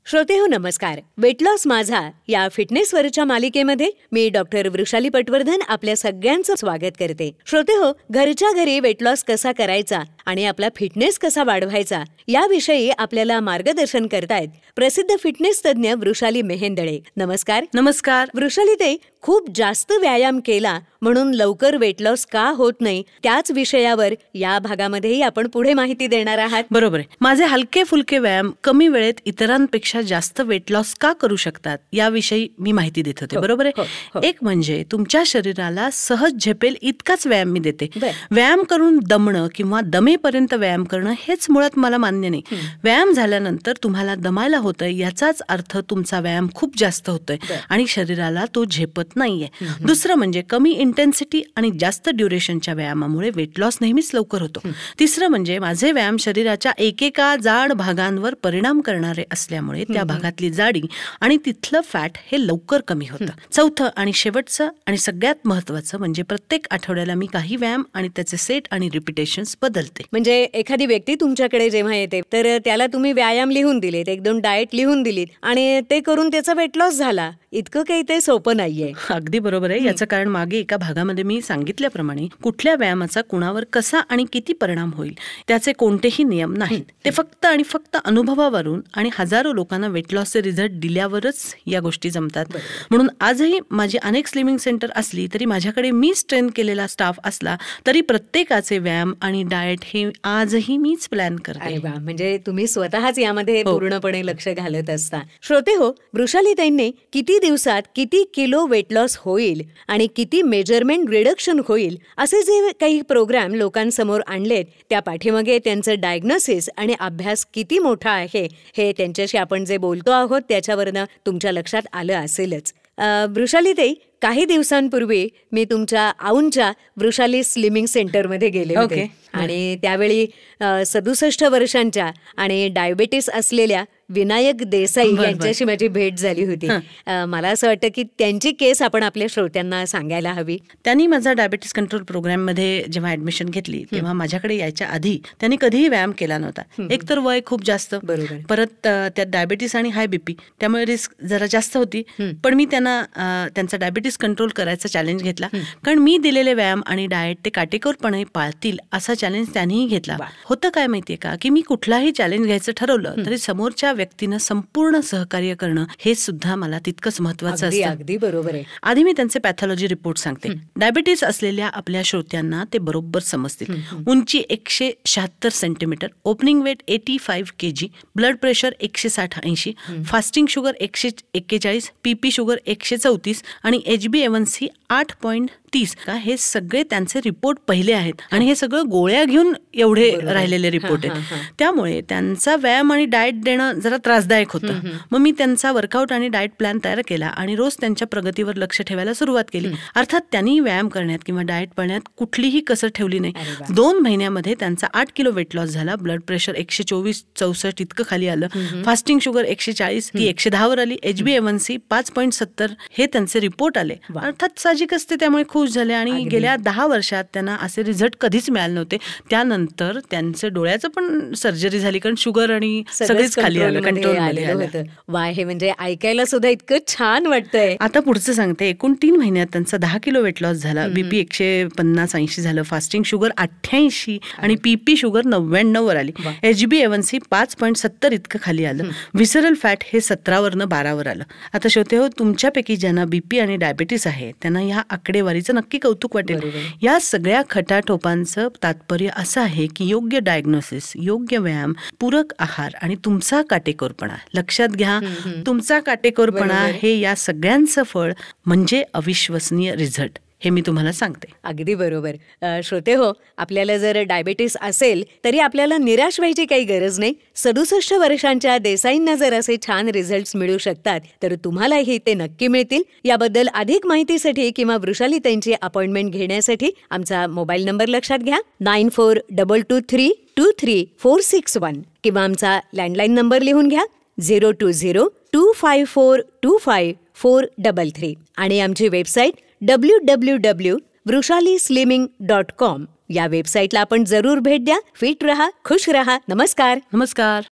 श्रोतेहो नमस्कार. Weight loss माझा या फिटनेसवरच्या मालिकेमध्ये मी डॉक्टर वृषाली पटवर्धन आपल्या सगळ्यांचं स्वागत करते. श्रोतेहो, घरच्या घरी वेट लॉस कसा करायचा आणि आपला फिटनेस कसा वाढवायचा याविषयी आपल्याला मार्गदर्शन करतायत प्रसिद्ध फिटनेस तज्ज्ञ वृषाली मेहेंदळे. नमस्कार. नमस्कार. वृषाली ताई, खूप जास्त व्यायाम केला म्हणून लवकर वेट लॉस का होत नाही त्याच विषयावर या भागामध्येही आपण पुढे माहिती देणार आहात. बरोबर आहे. माझे हलके फुलके व्यायाम कमी वेळेत इतरांपेक्षा जास्त वेट लॉस का करू शकतात याविषयी मी माहिती देत होते. बरोबर आहे. एक म्हणजे तुमच्या शरीराला सहज झेपेल इतकाच व्यायाम मी देते. व्यायाम करून दमणं किंवा दमेपर्यंत व्यायाम करणं हेच मुळात मला मान्य नाही. व्यायाम झाल्यानंतर तुम्हाला दमायला होतंय याचाच अर्थ तुमचा व्यायाम खूप जास्त होतोय आणि शरीराला तो झेपत नाहीये. दुसरं म्हणजे कमी इंटेन्सिटी आणि जास्त ड्युरेशनच्या व्यायामामुळे वेट लॉस नेहमीच लवकर होतो. तिसरं म्हणजे माझे व्यायाम शरीराच्या एकेका जाड भागांवर परिणाम करणारे असल्यामुळे त्या भागातली जाडी आणि तिथलं फॅट हे लवकर कमी होतं. चौथं आणि शेवटचं आणि सगळ्यात महत्वाचं म्हणजे प्रत्येक आठवड्याला मी काही व्यायाम आणि त्याचे सेट आणि रिपिटेशन्स बदलते. म्हणजे एखादी व्यक्ती तुमच्याकडे जेव्हा येते तर त्याला तुम्ही व्यायाम लिहून दिलेत, एक दोन डाएट लिहून दिलीत आणि ते करून त्याचा वेट लॉस झाला, इतकं काही ते सोपं नाहीये. अगदी बरोबर आहे. याचं कारण मागे एका भागामध्ये मी सांगितल्याप्रमाणे कुठल्या व्यायामाचा कुणावर कसा आणि किती परिणाम होईल त्याचे कोणतेही नियम नाहीत. ते फक्त आणि फक्त अनुभवावरून आणि हजारो लोकांना वेट लॉसचे रिझल्ट दिल्यावरच या गोष्टी जमतात. म्हणून आजही माझी अनेक स्लिमिंग सेंटर असली तरी माझ्याकडे मी ट्रेन केलेला स्टाफ असला तरी प्रत्येकाचे व्यायाम आणि डाएट हे आजही मीच प्लॅन करते. म्हणजे तुम्ही स्वतःच यामध्ये पूर्णपणे लक्ष घालत असता. श्रोतेहो, वृषालीताईंनी किती दिवसात किती किलो वेट लॉस होईल आणि किती मेजरमेंट रिडक्शन होईल असे जे काही प्रोग्राम लोकांसमोर आणलेत त्या पाठीमागे त्यांचं डायग्नोसिस आणि अभ्यास किती मोठा आहे हे त्यांच्याशी आपण जे बोलतो आहोत त्याच्यावरनं तुमच्या लक्षात आलं असेलच. वृषालीताई, काही दिवसांपूर्वी मी तुमच्या औंधच्या वृषाली स्लिमिंग सेंटरमध्ये गेले होते आणि त्यावेळी 67 वर्षांच्या आणि डायबेटीस असलेल्या विनायक देसाई यांच्याशी माझी भेट झाली होती. मला असं वाटतं की त्यांची केस आपण आपल्या श्रोत्यांना सांगायला हवी. त्यांनी माझा डायबेटीस कंट्रोल प्रोग्राम मध्ये जेव्हा ऍडमिशन घेतली तेव्हा माझ्याकडे यायच्या आधी त्यांनी कधीही व्यायाम केला नव्हता. एक तर वय खूप जास्त, बरोबर, परत त्यात डायबेटीस आणि हाय बीपी त्यामुळे रिस्क जरा जास्त होती. पण मी त्यांना त्यांचा डायबेटीस कंट्रोल करायचा चॅलेंज घेतला, कारण मी दिलेले व्यायाम आणि डाएट ते काटेकोरपणे पाळतील असा चॅलेंज त्यांनीही घेतला. होतं काय माहितीये का की मी कुठलाही चॅलेंज घ्यायचं ठरवलं तरी समोरच्या व्यक्तीनं संपूर्ण सहकार्य करणं हे सुद्धा मला तितकंच महत्वाचं असतं. अगदी बरोबर आहे. आधी मी त्यांचे पॅथॉलॉजी रिपोर्ट सांगते. डायबिटीस असलेल्या आपल्या श्रोत्यांना ते बरोबर समजतील. उंची 176 centimetre, opening weight 85 kg, blood pressure 160-80, fasting sugar 141, PP sugar 134 आणि HbA1c 8.30 का हे सगळे त्यांचे रिपोर्ट पहिले आहेत आणि हे सगळं गोळ्या घेऊन एवढे राहिलेले रिपोर्ट आहेत. त्यामुळे त्यांचा व्यायाम आणि डाएट देणं जरा त्रासदायक होतं. मग मी त्यांचा वर्कआउट आणि डाएट प्लॅन तयार केला आणि रोज त्यांच्या प्रगतीवर लक्ष ठेवायला सुरुवात केली. अर्थात त्यांनी व्यायाम करण्यात किंवा डाएट पाळण्यात कुठलीही कसर ठेवली नाही. 2 महिन्यामध्ये त्यांचा 8 किलो वेट लॉस झाला. ब्लड प्रेशर 124-64 इतकं खाली आलं. फास्टिंग शुगर 140 ती 110 वर आली. HbA1c 5.70 हे त्यांचे रिपोर्ट आले. अर्थात साहजिक असते, त्यामुळे खुश झाले आणि गेल्या 10 वर्षात त्यांना असे रिझल्ट कधीच मिळाले नव्हते. त्यानंतर त्यांचं डोळ्याचं पण सर्जरी झाली, कारण शुगर आणि सगळेच खाली आलं, कंट्रोलमध्ये आलं. वा, हे म्हणजे ऐकायला सुद्धा इतकं छान वाटतंय. आता पुढचं सांगते. एकूण 3 महिन्यात त्यांचा 10 किलो वेट लॉस झाला. बीपी 150-80 झालं. फास्टिंग शुगर 88 आणि पीपी शुगर 99 वर आली. HbA1c 5.70 इतकं खाली आलं. व्हिसरल फॅट हे 17 वरनं 12 वर आलं. आता श्रोते हो, तुमच्यापैकी ज्यांना बीपी आणि डायबिटीस आहे त्यांना ह्या आकडेवारीचं नक्की कौतुक वाटेल. या सगळ्या खटाटोपांचं तात्पर्य असं आहे की योग्य डायग्नोसिस, योग्य व्यायाम, पूरक आहार आणि तुमचा काटेकोरपणा. लक्षात घ्या, तुमचा काटेकोरपणा हे या सगळ्यांचं फळ म्हणजे अविश्वसनीय रिझल्ट. हे मी तुम्हाला सांगते. अगदी बरोबर. श्रोते हो, आपल्याला जर डायबेटीस असेल तरी आपल्याला निराश व्हायची काही गरज नाही. 67 वर्षांच्या देसाईंना जर असे छान रिझल्ट्स मिळू शकतात तर तुम्हालाही ते नक्की मिळतील. याबद्दल अधिक माहितीसाठी किंवा वृषालीताईंची अपॉइंटमेंट घेण्यासाठी आमचा मोबाईल नंबर लक्षात घ्या, 9422323461 किंवा आमचा लँडलाईन नंबर लिहून घ्या 020-254-25433 आणि आमची वेबसाईट www.vrushalyslimming.com या वेबसाईटला आपण जरूर भेट द्या. फिट रहा, खुश रहा. नमस्कार. नमस्कार.